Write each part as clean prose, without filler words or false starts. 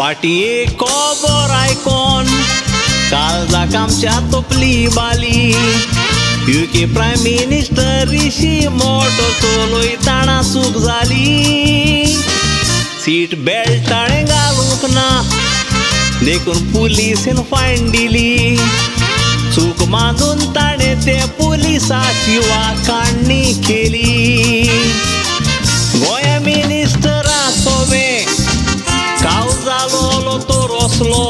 फाटी खबर आयकोन काळजाक आमच्या तोपली बाली. UK प्रायम मिनिस्टर ऋषी मोठो चलयतना चूक जाली. सीट बेल्ट ताणें घालूंक ना देखून पुलिसेन फायन दिली. चूक मानून ताणें ते पुलिसाची वाखाणणी केली. गोंया मिनिस्टरा सोबे काव जालो तो रसलो.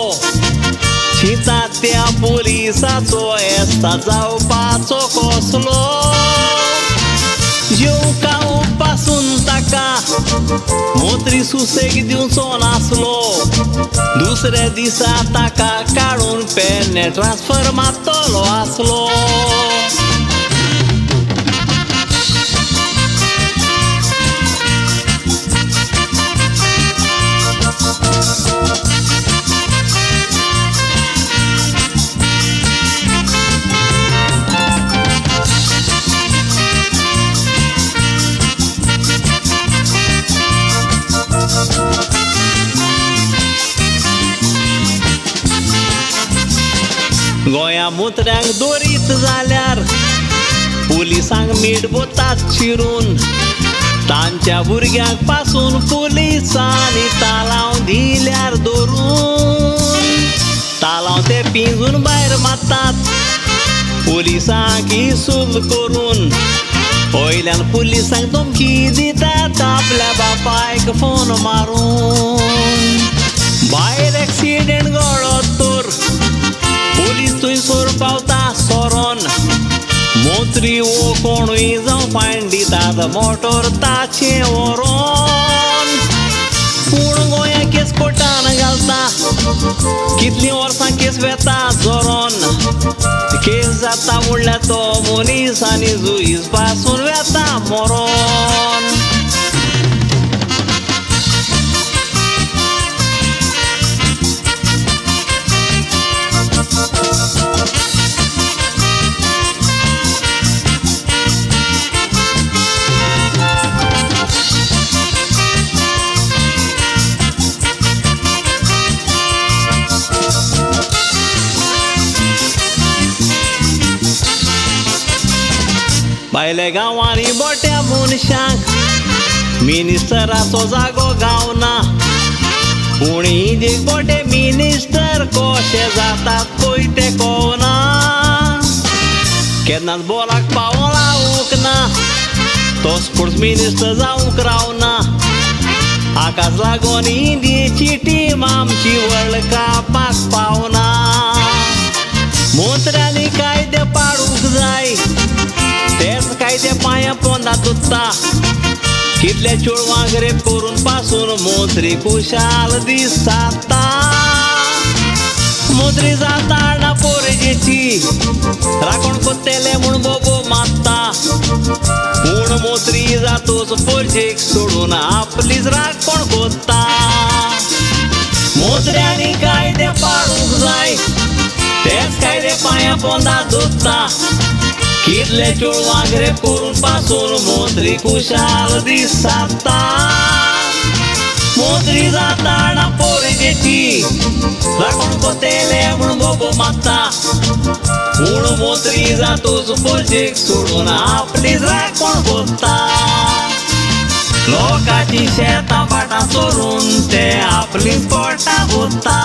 चिता त्या पुलिसाचो येस्ता जावपाचो कसलो. जेवकां पासून ताका मोत्री सुसेग दिवचो नासलो. दुसऱ्या दिसा ताका काडून पेन्ने ट्रान्सफर मारतलो आसलो. गोंया मुत्र्यांक दोरीत जाल्यार पुलिसांक मीठ बोतात चिरून. तांच्या भुरग्यांक पासून पुलिसांनी तालाव दिल्यार धरून. तालाव ते पिंजून भायर मारतात पुलिसांक हिसूब करून. पयल्यान पुलिसांक धमकी दितात आपल्या बापायक फोन मारून. भायर एक्सिडेंट घडत तर पुलीस थंयसर पावता सोरोन. मोत्री वो कोणूय जावं फायन दितात मोटोर ताचें व्हरोन. पूण गोंया केस कोर्टान घालता कितलीं वर्सां केस वेता जोरोन. केस जाता म्हणल्यार तो मनीस आनी जुईज पासून वेता मरोन. भायल्या गांवांनी बोट्या मनशांक मिनिस्टराचो जागो गावना. पूण इंडियेक बोटे मिनिस्टर कशे जातात पळय ते कळना. केन्नाच बॉलाक पावो लावूंक ना तो स्पोर्ट्स मिनिस्टर जावंक रावना. हाकाच लागून इंडियेची टीम आमची वर्ल्ड कपाक पावना. मंत्र्यांनी कायदे पाडूंक जाय तेच कायदे पांया पोंदात उत्ता. कितल्या चेडवांक रेप करून पासून मंत्री खुशाल दिसता. मंत्री जाता ना पोरजेची राखण कोत्तेले म्हूण बोबो मारता. पूण मंत्री जातोच पोरजेक सोडून आपलीच राखण कोत्ता. मंत्र्यांनी कायदे पाडूंक जाय तेच कायदे पांया पोंदात उत्ता. कितले चेडवांक रेप करून पासून मंत्री खुशाल दिसता. मंत्री जाता ना पोरजेची राखण कोत्तेले म्हूण बोबो मारता. पूण मंत्री जातोच पोरजेक सोडून आपलीच राखण कोत्ता. लोकांची शेतां भाटां चोरून ते आपलीच पोटां भरता.